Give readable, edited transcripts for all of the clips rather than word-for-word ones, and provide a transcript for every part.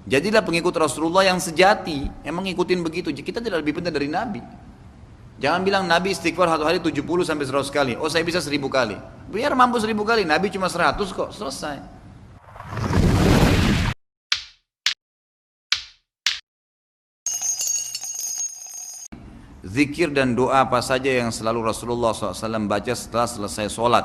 Jadilah pengikut Rasulullah yang sejati, emang ngikutin begitu. Kita tidak lebih penting dari Nabi. Jangan bilang Nabi istighfar satu hari 70 sampai 100 kali. Oh saya bisa 1000 kali. Biar mampu 1000 kali, Nabi cuma 100 kok, selesai. Zikir dan doa apa saja yang selalu Rasulullah SAW baca setelah selesai sholat?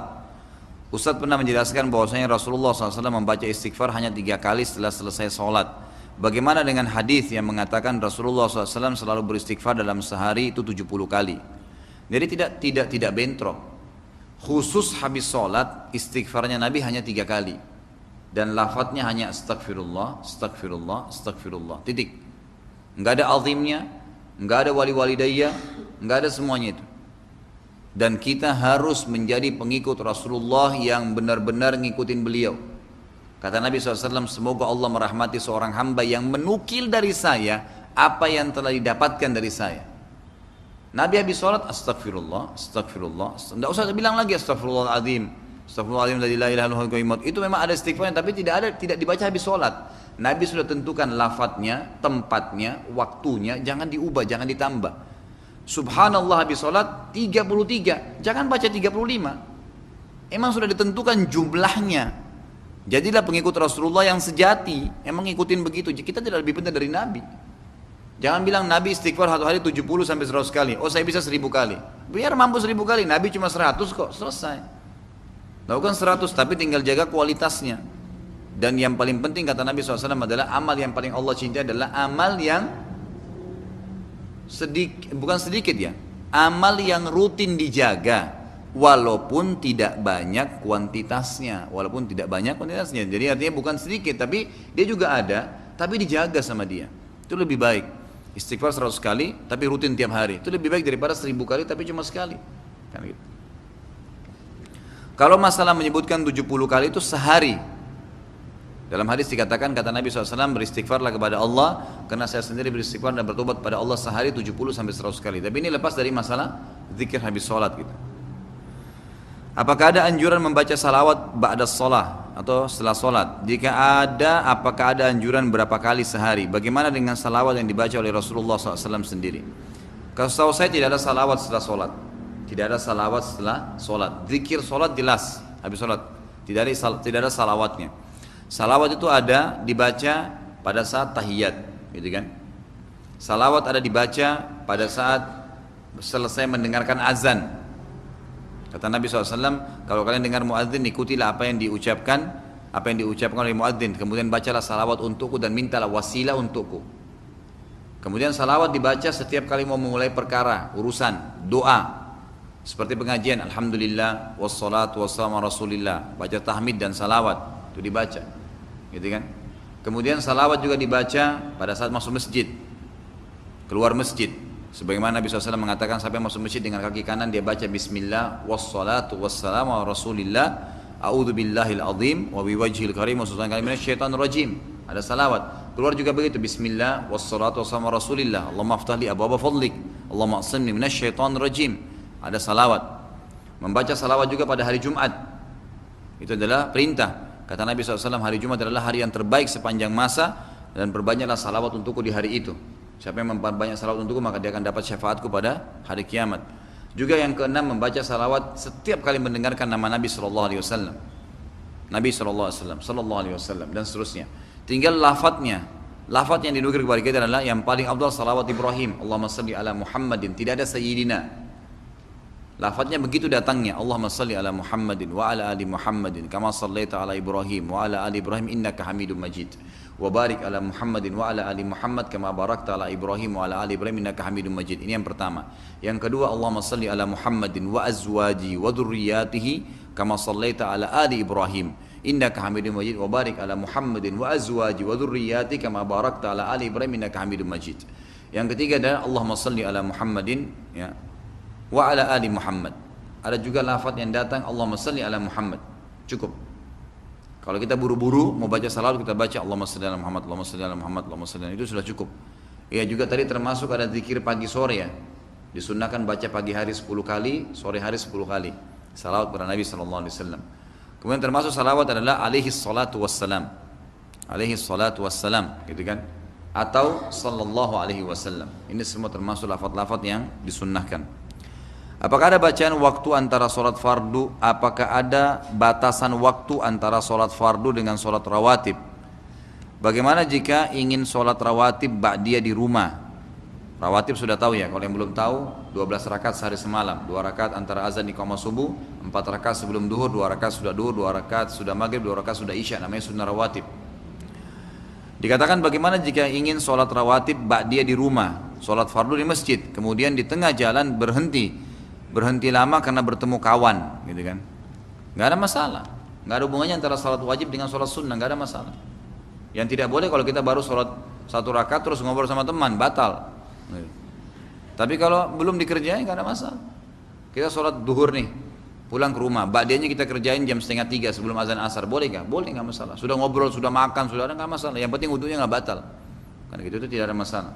Ustadz pernah menjelaskan bahwasanya Rasulullah SAW membaca istighfar hanya 3 kali setelah selesai sholat. Bagaimana dengan hadis yang mengatakan Rasulullah SAW selalu beristighfar dalam sehari itu 70 kali? Jadi tidak bentrok. Khusus habis sholat istighfarnya Nabi hanya 3 kali dan lafadznya hanya astagfirullah, astagfirullah, astagfirullah. Titik. Enggak ada azimnya, enggak ada wali-walidayya, enggak ada semuanya itu. Dan kita harus menjadi pengikut Rasulullah yang benar-benar ngikutin beliau. Kata Nabi SAW, semoga Allah merahmati seorang hamba yang menukil dari saya apa yang telah didapatkan dari saya. Nabi habis sholat, astagfirullah, astagfirullah. Tidak usah bilang lagi astagfirullahaladzim, astagfirullahaladzim, la ilaha illallah. Itu memang ada istighfarnya, tapi tidak dibaca habis sholat. Nabi sudah tentukan lafadznya, tempatnya, waktunya, jangan diubah, jangan ditambah. Subhanallah habis sholat 33, jangan baca 35. Emang sudah ditentukan jumlahnya. Jadilah pengikut Rasulullah yang sejati, emang ngikutin begitu. Kita tidak lebih penting dari Nabi. Jangan bilang Nabi istighfar satu hari 70 sampai 100 kali. Oh saya bisa 1000 kali. Biar mampu 1000 kali, Nabi cuma 100 kok, selesai. Lakukan 100 tapi tinggal jaga kualitasnya. Dan yang paling penting kata Nabi SAW adalah amal yang paling Allah cintai adalah amal yang bukan sedikit ya, amal yang rutin dijaga walaupun tidak banyak kuantitasnya, jadi artinya bukan sedikit tapi dia juga ada, tapi dijaga sama dia, itu lebih baik. Istighfar 100 kali tapi rutin tiap hari itu lebih baik daripada 1000 kali tapi cuma sekali kan gitu. Kalau masalah menyebutkan 70 kali itu sehari. Dalam hadis dikatakan kata Nabi SAW, beristighfarlah kepada Allah karena saya sendiri beristighfar dan bertobat pada Allah sehari 70 sampai 100 kali. Tapi ini lepas dari masalah zikir habis sholat gitu. Apakah ada anjuran membaca salawat ba'da sholat atau setelah sholat? Jika ada, apakah ada anjuran berapa kali sehari? Bagaimana dengan salawat yang dibaca oleh Rasulullah SAW sendiri? Kalau setahu saya tidak ada salawat setelah sholat. Tidak ada salawat setelah sholat. Zikir sholat jelas habis sholat. Tidak ada salawatnya. Salawat itu ada dibaca pada saat tahiyat, gitu kan? Salawat ada dibaca pada saat selesai mendengarkan azan. Kata Nabi SAW, kalau kalian dengar muadzin, ikutilah apa yang diucapkan oleh muadzin. Kemudian bacalah salawat untukku dan mintalah wasilah untukku. Kemudian salawat dibaca setiap kali mau memulai perkara, urusan, doa. Seperti pengajian, alhamdulillah, wassalatu wassalamu ala rasulillah. Baca tahmid dan salawat. Itu dibaca, gitu kan? Kemudian salawat juga dibaca pada saat masuk masjid, keluar masjid. Sebagaimana Nabi SAW mengatakan sampai masuk masjid dengan kaki kanan dia baca Bismillah, wassalatu wassalamu ala rasulillah, a'udzu billahil azim wa biwajhil karim wa sultan kalim minasyaitonir rajim. Ada salawat. Keluar juga begitu, Bismillah, wassalatu wassalamu ala rasulillah, Allahumma aftah li abwaaba fadlik, Allahumma aqsimni minasyaitonir rajim. Ada salawat. Membaca salawat juga pada hari Jumat. Itu adalah perintah. Kata Nabi SAW, hari Jumat adalah hari yang terbaik sepanjang masa dan perbanyaklah salawat untukku di hari itu. Siapa yang memperbanyak salawat untukku maka dia akan dapat syafaatku pada hari kiamat. Juga yang keenam, membaca salawat setiap kali mendengarkan nama Nabi SAW. Nabi SAW dan seterusnya. Tinggal lafadznya. Lafadz yang dinukil kepada kita adalah yang paling afdal salawat Ibrahim. Allahumma salli ala Muhammadin. Tidak ada sayyidina. Lafadznya begitu datangnya, Allahumma salli ala Muhammadin wa ala ali Muhammadin kama sallaita ala Ibrahim wa ala ali Ibrahim innaka Hamidum Majid wa barik ala Muhammadin wa ala ali Muhammad kama barakta ala Ibrahim wa ala ali Ibrahim innaka Hamidum Majid. Ini yang pertama. Yang kedua, Allahumma salli ala Muhammadin wa azwaji wa dzurriyyatihi kama sallaita ala ali Ibrahim innaka Hamidum Majid wa barik ala Muhammadin wa azwaji wa dzurriyyatihi kama barakta ala ali Ibrahim innaka Hamidum Majid. Yang ketiga adalah Allahumma salli ala Muhammadin ya wa ala ali Muhammad. Ada juga lafaz yang datang Allahumma salli ala Muhammad. Cukup. Kalau kita buru-buru mau baca salawat kita baca Allahumma salli ala Muhammad, Allahumma salli ala Muhammad, Allahumma salli ala, itu sudah cukup. Ya juga tadi termasuk ada zikir pagi sore ya. Disunnahkan baca pagi hari 10 kali, sore hari 10 kali. Salawat kepada Nabi sallallahu alaihi wasallam. Kemudian termasuk salawat adalah alaihi salatu wassalam. alaihi salatu wassalam, gitu kan? Atau sallallahu alaihi wasallam. Ini semua termasuk lafaz-lafaz yang disunnahkan. Apakah ada bacaan waktu antara sholat fardu? Apakah ada batasan waktu antara sholat fardu dengan sholat rawatib? Bagaimana jika ingin sholat rawatib ba'diyah di rumah? Rawatib sudah tahu ya, kalau yang belum tahu 12 rakaat sehari semalam, 2 rakaat antara azan iqamah subuh, 4 rakaat sebelum duhur, 2 rakaat sudah duhur, 2 rakaat sudah maghrib, 2 rakaat sudah isya, namanya sunnah rawatib. Dikatakan bagaimana jika ingin sholat rawatib ba'diyah di rumah, sholat fardu di masjid, kemudian di tengah jalan berhenti lama karena bertemu kawan, gitu kan? Nggak ada masalah, nggak ada hubungannya antara sholat wajib dengan sholat sunnah, nggak ada masalah. Yang tidak boleh kalau kita baru sholat 1 rakaat terus ngobrol sama teman, batal. Tapi kalau belum dikerjain nggak ada masalah. Kita sholat duhur nih, pulang ke rumah, ba'diyahnya kita kerjain jam 2:30 sebelum azan asar, boleh nggak? Boleh, nggak masalah. Sudah ngobrol, sudah makan, sudah ada, nggak masalah. Yang penting wudunya nggak batal. Karena gitu itu tidak ada masalah.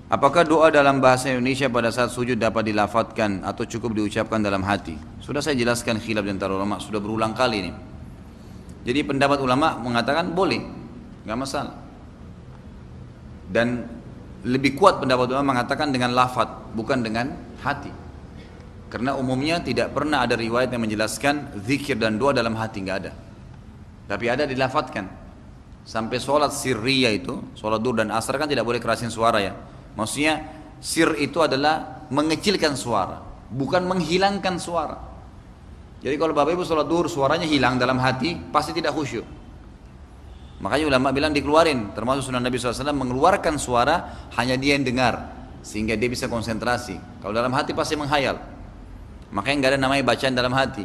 Apakah doa dalam bahasa Indonesia pada saat sujud dapat dilafadzkan atau cukup diucapkan dalam hati? Sudah saya jelaskan khilaf di antara ulama, sudah berulang kali ini. Jadi pendapat ulama mengatakan boleh, nggak masalah. Dan lebih kuat pendapat ulama mengatakan dengan lafadz, bukan dengan hati. Karena umumnya tidak pernah ada riwayat yang menjelaskan zikir dan doa dalam hati, nggak ada. Tapi ada dilafadzkan. Sampai sholat sirriyah itu, sholat duhur dan asar kan tidak boleh kerasin suara ya. Maksudnya sir itu adalah mengecilkan suara, bukan menghilangkan suara. Jadi kalau Bapak Ibu sholat duhur suaranya hilang dalam hati, pasti tidak khusyuk. Makanya ulama bilang dikeluarin, termasuk sunnah Nabi SAW mengeluarkan suara hanya dia yang dengar, sehingga dia bisa konsentrasi. Kalau dalam hati pasti menghayal. Makanya nggak ada namanya bacaan dalam hati.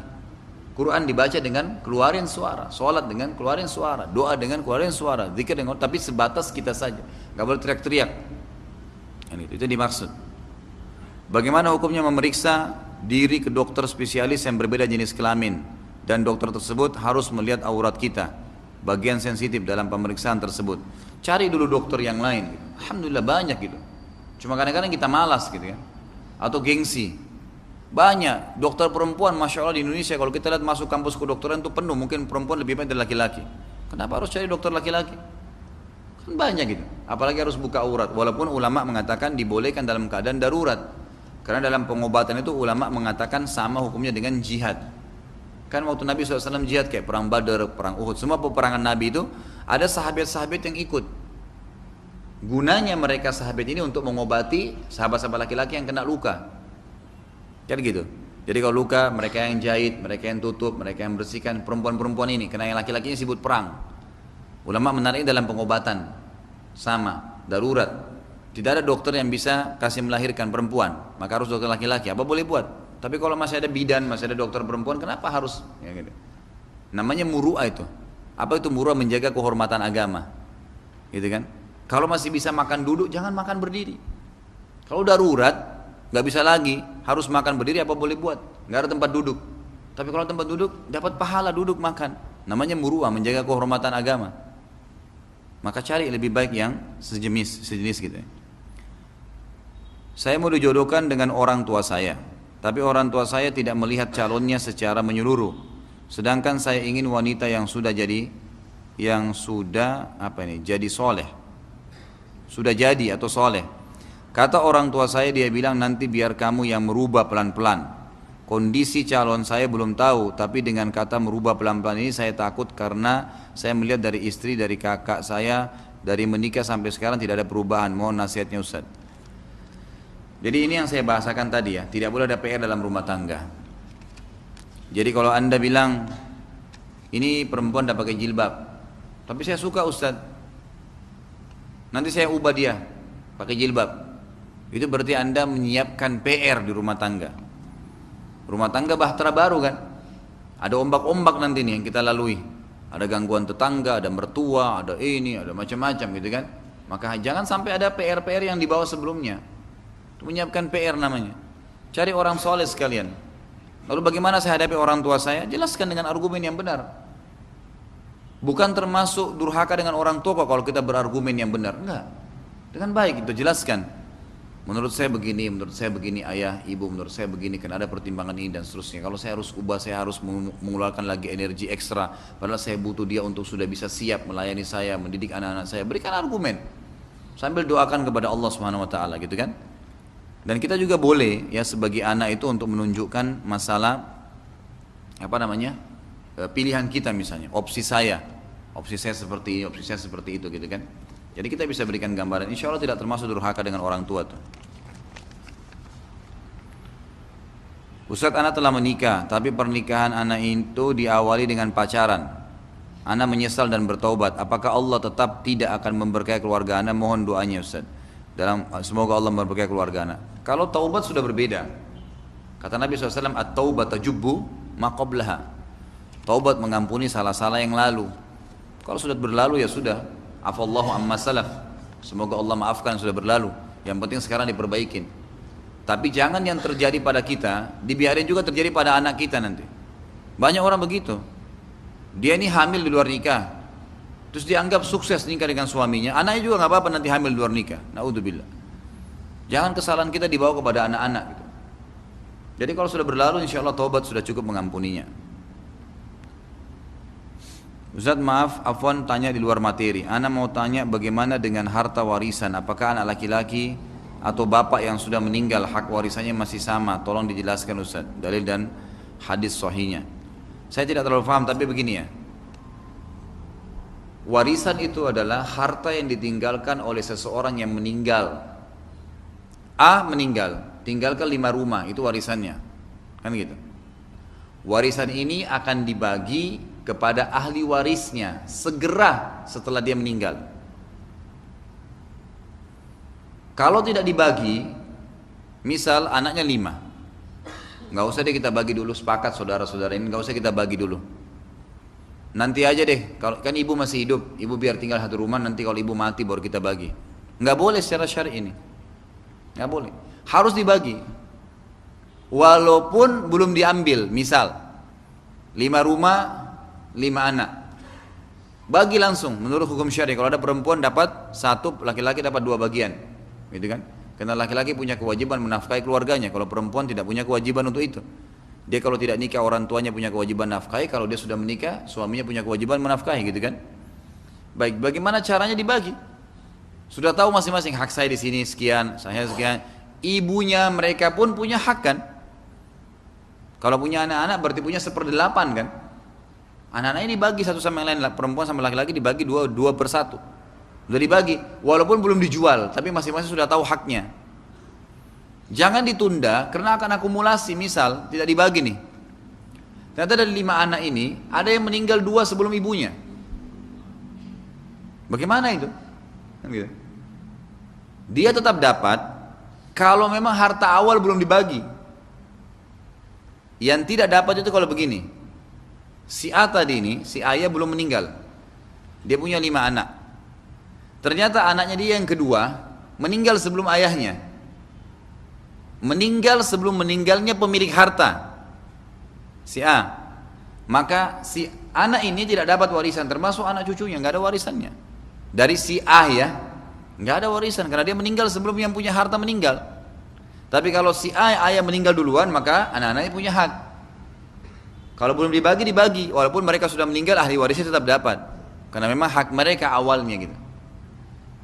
Quran dibaca dengan keluarin suara, sholat dengan keluarin suara, doa dengan keluarin suara, zikir dengan, tapi sebatas kita saja, nggak boleh teriak-teriak. Itu dimaksud. Bagaimana hukumnya memeriksa diri ke dokter spesialis yang berbeda jenis kelamin dan dokter tersebut harus melihat aurat kita, bagian sensitif dalam pemeriksaan tersebut. Cari dulu dokter yang lain. Alhamdulillah banyak gitu. Cuma kadang-kadang kita malas gitu kan, atau gengsi. Banyak dokter perempuan, masya Allah di Indonesia kalau kita lihat masuk kampus kedokteran itu penuh, mungkin perempuan lebih banyak dari laki-laki. Kenapa harus cari dokter laki-laki? Kan banyak gitu, apalagi harus buka aurat. Walaupun ulama mengatakan dibolehkan dalam keadaan darurat, karena dalam pengobatan itu ulama mengatakan sama hukumnya dengan jihad. Kan waktu Nabi SAW jihad kayak perang Badar, perang Uhud, semua peperangan Nabi itu ada sahabat-sahabat yang ikut. Gunanya mereka sahabat ini untuk mengobati sahabat-sahabat laki-laki yang kena luka. Kan gitu. Jadi kalau luka mereka yang jahit, mereka yang tutup, mereka yang bersihkan. Perempuan-perempuan ini, karena yang laki-lakinya disebut perang. Ulama menariknya dalam pengobatan sama, darurat. Tidak ada dokter yang bisa kasih melahirkan perempuan, maka harus dokter laki-laki. Apa boleh buat? Tapi kalau masih ada bidan, masih ada dokter perempuan, kenapa harus? Ya gitu. Namanya muru'ah itu. Apa itu muru'ah? Menjaga kehormatan agama, gitu kan? Kalau masih bisa makan duduk, jangan makan berdiri. Kalau darurat, nggak bisa lagi, harus makan berdiri, apa boleh buat? Nggak ada tempat duduk. Tapi kalau tempat duduk, dapat pahala duduk makan. Namanya muru'ah, menjaga kehormatan agama. Maka cari lebih baik yang sejenis gitu. Saya mau dijodohkan dengan orang tua saya, tapi orang tua saya tidak melihat calonnya secara menyeluruh. Sedangkan saya ingin wanita yang sudah jadi soleh, sudah jadi atau soleh. Kata orang tua saya, dia bilang nanti biar kamu yang merubah pelan-pelan. Kondisi calon saya belum tahu, tapi dengan kata merubah pelan-pelan ini saya takut karena saya melihat dari istri, dari kakak saya, dari menikah sampai sekarang tidak ada perubahan. Mohon nasihatnya Ustaz. Jadi ini yang saya bahasakan tadi ya, tidak boleh ada PR dalam rumah tangga. Jadi kalau anda bilang, ini perempuan tidak pakai jilbab, tapi saya suka Ustaz, nanti saya ubah dia, pakai jilbab. Itu berarti anda menyiapkan PR di rumah tangga. Rumah tangga bahtera baru kan, ada ombak-ombak nanti nih yang kita lalui, ada gangguan tetangga, ada mertua, ada ini, ada macam-macam gitu kan. Maka jangan sampai ada PR-PR yang dibawa sebelumnya. Itu menyiapkan PR namanya. Cari orang soleh sekalian. Lalu bagaimana saya hadapi orang tua saya? Jelaskan dengan argumen yang benar. Bukan termasuk durhaka dengan orang tua kalau kita berargumen yang benar, enggak. Dengan baik itu jelaskan. menurut saya begini ayah, ibu, menurut saya begini, karena ada pertimbangan ini dan seterusnya. Kalau saya harus ubah, saya harus mengeluarkan lagi energi ekstra, padahal saya butuh dia untuk sudah bisa siap melayani saya, mendidik anak-anak saya. Berikan argumen, sambil doakan kepada Allah Subhanahu Wa Taala, gitu kan? Dan kita juga boleh ya sebagai anak itu untuk menunjukkan masalah apa namanya pilihan kita, misalnya opsi saya seperti ini, opsi saya seperti itu, gitu kan? Jadi kita bisa berikan gambaran. Insya Allah tidak termasuk durhaka dengan orang tua tuh. Ustaz, anak telah menikah, tapi pernikahan anak itu diawali dengan pacaran. Anak menyesal dan bertaubat. Apakah Allah tetap tidak akan memberkahi keluarga anak? Mohon doanya Ustaz. Semoga Allah memberkahi keluarga anak. Kalau taubat sudah berbeda. Kata Nabi SAW, at-taubat tajubbu ma qablaha. Taubat mengampuni salah-salah yang lalu. Kalau sudah berlalu ya sudah. Afallahu amma salaf. Semoga Allah maafkan sudah berlalu. Yang penting sekarang diperbaikin. Tapi jangan yang terjadi pada kita dibiarin juga terjadi pada anak kita nanti. Banyak orang begitu. Dia ini hamil di luar nikah, terus dianggap sukses nikah dengan suaminya. Anaknya juga nggak apa-apa nanti hamil di luar nikah. Naudzubillah. Jangan kesalahan kita dibawa kepada anak-anak gitu. Jadi kalau sudah berlalu, insya Allah taubat sudah cukup mengampuninya. Ustaz, maaf, afwan tanya di luar materi. Ana mau tanya bagaimana dengan harta warisan? Apakah anak laki-laki atau bapak yang sudah meninggal hak warisannya masih sama? Tolong dijelaskan Ustaz, dalil dan hadis sahihnya. Saya tidak terlalu paham, tapi begini ya. Warisan itu adalah harta yang ditinggalkan oleh seseorang yang meninggal. A meninggal, tinggalkan 5 rumah, itu warisannya. Kan gitu. Warisan ini akan dibagi kepada ahli warisnya segera setelah dia meninggal. Kalau tidak dibagi, misal anaknya 5, nggak usah deh kita bagi dulu, sepakat saudara-saudara ini nggak usah kita bagi dulu. Nanti aja deh, kalau kan ibu masih hidup, ibu biar tinggal 1 rumah, nanti kalau ibu mati baru kita bagi. Nggak boleh secara syar'i ini, nggak boleh. Harus dibagi, walaupun belum diambil. Misal 5 rumah, 5 anak, bagi langsung menurut hukum syar'i. Kalau ada perempuan dapat 1, laki-laki dapat 2 bagian, gitu kan? Karena laki-laki punya kewajiban menafkahi keluarganya, kalau perempuan tidak punya kewajiban untuk itu. Dia kalau tidak nikah orang tuanya punya kewajiban nafkahi, kalau dia sudah menikah suaminya punya kewajiban menafkahi, gitu kan? Baik, bagaimana caranya dibagi? Sudah tahu masing-masing hak saya di sini sekian, saya sekian. Ibunya mereka pun punya hak kan? Kalau punya anak-anak berarti punya 1/8 kan? Anak-anak ini dibagi satu sama yang lain, perempuan sama laki-laki dibagi 2/1. Sudah dibagi, walaupun belum dijual, tapi masing-masing sudah tahu haknya. Jangan ditunda karena akan akumulasi. Misal tidak dibagi nih, ternyata dari 5 anak ini ada yang meninggal 2 sebelum ibunya. Bagaimana itu? Dia tetap dapat kalau memang harta awal belum dibagi. Yang tidak dapat itu kalau begini, si A tadi ini, si ayah belum meninggal, dia punya 5 anak. Ternyata anaknya dia yang kedua meninggal sebelum ayahnya, meninggal sebelum meninggalnya pemilik harta, si A. Maka si anak ini tidak dapat warisan, termasuk anak cucunya, nggak ada warisannya. Dari si A ya, nggak ada warisan karena dia meninggal sebelum yang punya harta meninggal. Tapi kalau si A, ayah meninggal duluan, maka anak-anaknya punya hak. Kalau belum dibagi, dibagi. Walaupun mereka sudah meninggal, ahli warisnya tetap dapat. Karena memang hak mereka awalnya gitu.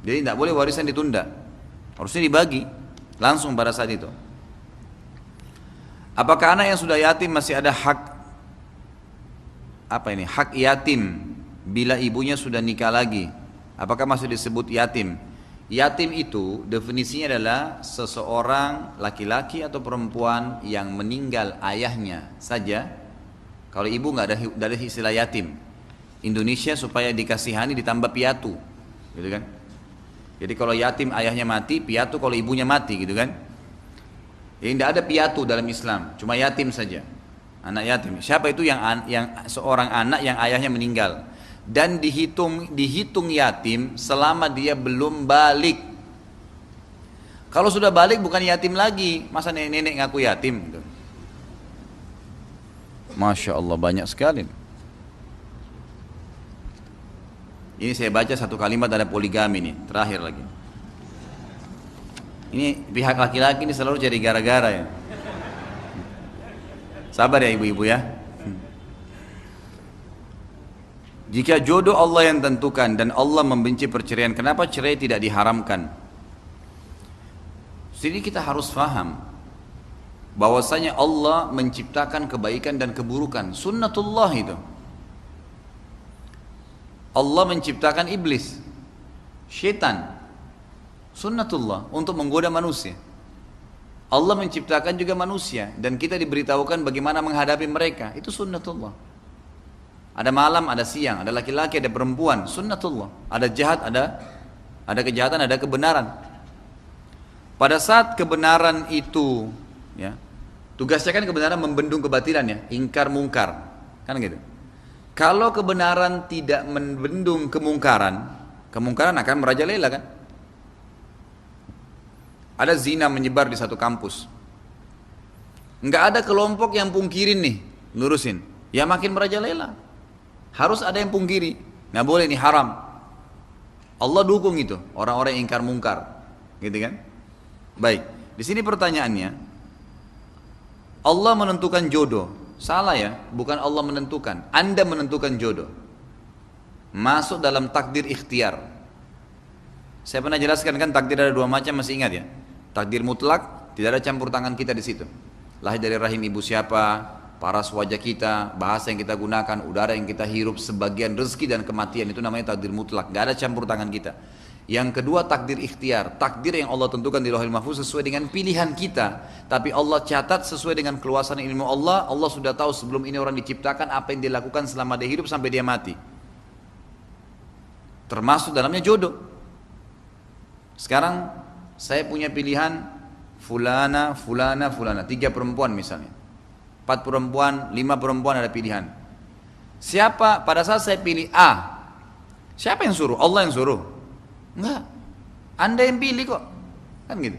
Jadi tidak boleh warisan ditunda. Harusnya dibagi langsung pada saat itu. Apakah anak yang sudah yatim masih ada hak hak yatim bila ibunya sudah nikah lagi? Apakah masih disebut yatim? Yatim itu definisinya adalah seseorang laki-laki atau perempuan yang meninggal ayahnya saja. Kalau ibu nggak ada istilah yatim. Indonesia supaya dikasihani ditambah piatu, gitu kan? Jadi kalau yatim ayahnya mati, piatu kalau ibunya mati, gitu kan? Jadi tidak ada piatu dalam Islam, cuma yatim saja. Anak yatim. Siapa itu yang seorang anak yang ayahnya meninggal dan dihitung yatim selama dia belum balik. Kalau sudah balik bukan yatim lagi, masa nenek-nenek ngaku yatim gitu. Masya Allah banyak sekali. Ini saya baca satu kalimat ada poligami nih, terakhir lagi. Ini pihak laki-laki ini selalu jadi gara-gara ya. Sabar ya ibu-ibu ya. Jika jodoh Allah yang tentukan dan Allah membenci perceraian, kenapa cerai tidak diharamkan? Jadi kita harus faham bahwasanya Allah menciptakan kebaikan dan keburukan. Sunnatullah itu. Allah menciptakan iblis, syaitan. Sunnatullah untuk menggoda manusia. Allah menciptakan juga manusia dan kita diberitahukan bagaimana menghadapi mereka. Itu sunnatullah. Ada malam, ada siang, ada laki-laki, ada perempuan, sunnatullah. Ada jahat, ada kejahatan, ada kebenaran. Pada saat kebenaran itu, ya, tugasnya kan kebenaran membendung kebatilan ya, ingkar mungkar, kan gitu. Kalau kebenaran tidak membendung kemungkaran, kemungkaran akan merajalela kan. Ada zina menyebar di satu kampus. Enggak ada kelompok yang pungkirin nih, lurusin. Ya makin merajalela. Harus ada yang pungkiri, nggak boleh ini haram. Allah dukung itu orang-orang yang ingkar mungkar, gitu kan? Baik, di sini pertanyaannya, Allah menentukan jodoh, salah ya? Bukan Allah menentukan, Anda menentukan jodoh. Masuk dalam takdir ikhtiar. Saya pernah jelaskan kan takdir ada dua macam, masih ingat ya? Takdir mutlak, tidak ada campur tangan kita di situ. Lahir dari rahim ibu siapa? Paras wajah kita, bahasa yang kita gunakan, udara yang kita hirup, sebagian rezeki dan kematian, itu namanya takdir mutlak, gak ada campur tangan kita. Yang kedua takdir ikhtiar, takdir yang Allah tentukan di Lauhul Mahfuz sesuai dengan pilihan kita, tapi Allah catat sesuai dengan keluasan ilmu Allah. Allah sudah tahu sebelum ini orang diciptakan apa yang dilakukan selama dia hidup sampai dia mati, termasuk dalamnya jodoh. Sekarang saya punya pilihan fulana, fulana, fulana, 3 perempuan misalnya, 4 perempuan, 5 perempuan, ada pilihan. Siapa pada saat saya pilih A? Siapa yang suruh? Allah yang suruh? Enggak. Anda yang pilih kok. Kan gitu.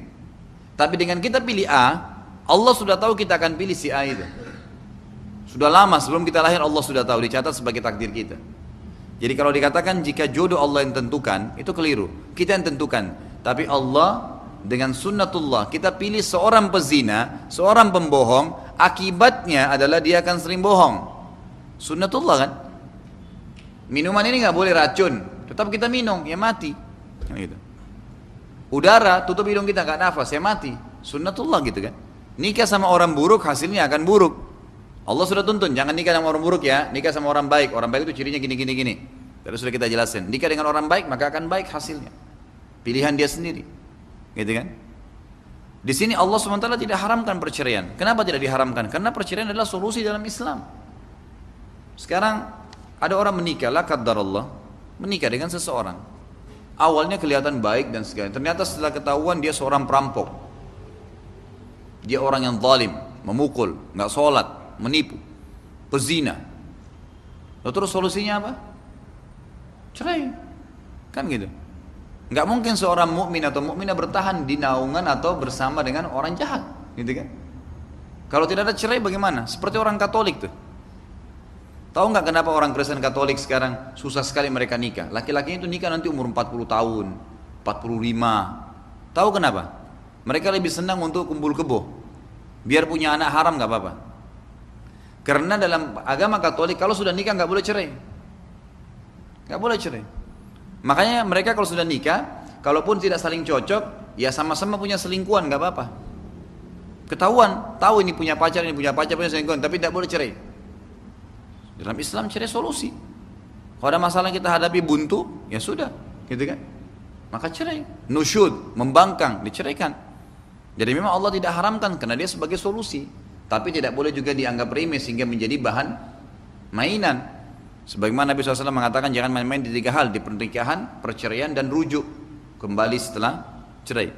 Tapi dengan kita pilih A, Allah sudah tahu kita akan pilih si A itu. Sudah lama sebelum kita lahir Allah sudah tahu, dicatat sebagai takdir kita. Jadi kalau dikatakan jika jodoh Allah yang tentukan, itu keliru. Kita yang tentukan. Tapi Allah dengan sunnatullah, kita pilih seorang pezina, seorang pembohong, akibatnya adalah dia akan sering bohong. Sunnatullah kan. Minuman ini nggak boleh racun, tetap kita minum, ya mati. Gitu. Udara, tutup hidung kita nggak nafas, ya mati. Sunnatullah gitu kan. Nikah sama orang buruk, hasilnya akan buruk. Allah sudah tuntun, jangan nikah sama orang buruk ya, nikah sama orang baik. Orang baik itu cirinya gini, gini, gini. Terus sudah kita jelasin. Nikah dengan orang baik, maka akan baik hasilnya. Pilihan dia sendiri. Gitu kan? Di sini Allah SWT tidak haramkan perceraian. Kenapa tidak diharamkan? Karena perceraian adalah solusi dalam Islam. Sekarang ada orang menikah, la qaddarallah, menikah dengan seseorang. Awalnya kelihatan baik dan segala. Ternyata setelah ketahuan dia seorang perampok. Dia orang yang zalim, memukul, nggak sholat, menipu, pezina. Lalu terus solusinya apa? Cerai. Kan gitu. Nggak mungkin seorang mukmin atau mukminah bertahan di naungan atau bersama dengan orang jahat, gitu kan? Kalau tidak ada cerai bagaimana? Seperti orang Katolik tuh. Tahu nggak kenapa orang Kristen Katolik sekarang susah sekali mereka nikah? Laki-lakinya itu nikah nanti umur 40 tahun, 45. Tahu kenapa? Mereka lebih senang untuk kumpul kebo. Biar punya anak haram nggak apa-apa. Karena dalam agama Katolik kalau sudah nikah nggak boleh cerai. Nggak boleh cerai. Makanya mereka kalau sudah nikah, kalaupun tidak saling cocok, ya sama-sama punya selingkuhan, nggak apa-apa. Ketahuan, tahu ini punya pacar, punya selingkuhan, tapi tidak boleh cerai. Dalam Islam cerai solusi. Kalau ada masalah yang kita hadapi buntu, ya sudah, gitu kan? Maka cerai, nusyud, membangkang, diceraikan. Jadi memang Allah tidak haramkan karena dia sebagai solusi, tapi tidak boleh juga dianggap remeh sehingga menjadi bahan mainan. Sebagaimana Nabi SAW mengatakan jangan main-main di 3 hal, di pernikahan, perceraian, dan rujuk kembali setelah cerai.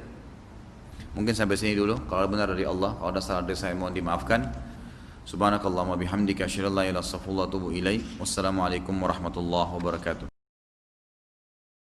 Mungkin sampai sini dulu. Kalau benar dari Allah, kalau ada salah dari saya mohon dimaafkan. Subhanakallahumma bihamdika asyhadu an la ilaha illa anta astaghfiruka wa atubu ilaik. Wassalamualaikum warahmatullahi wabarakatuh.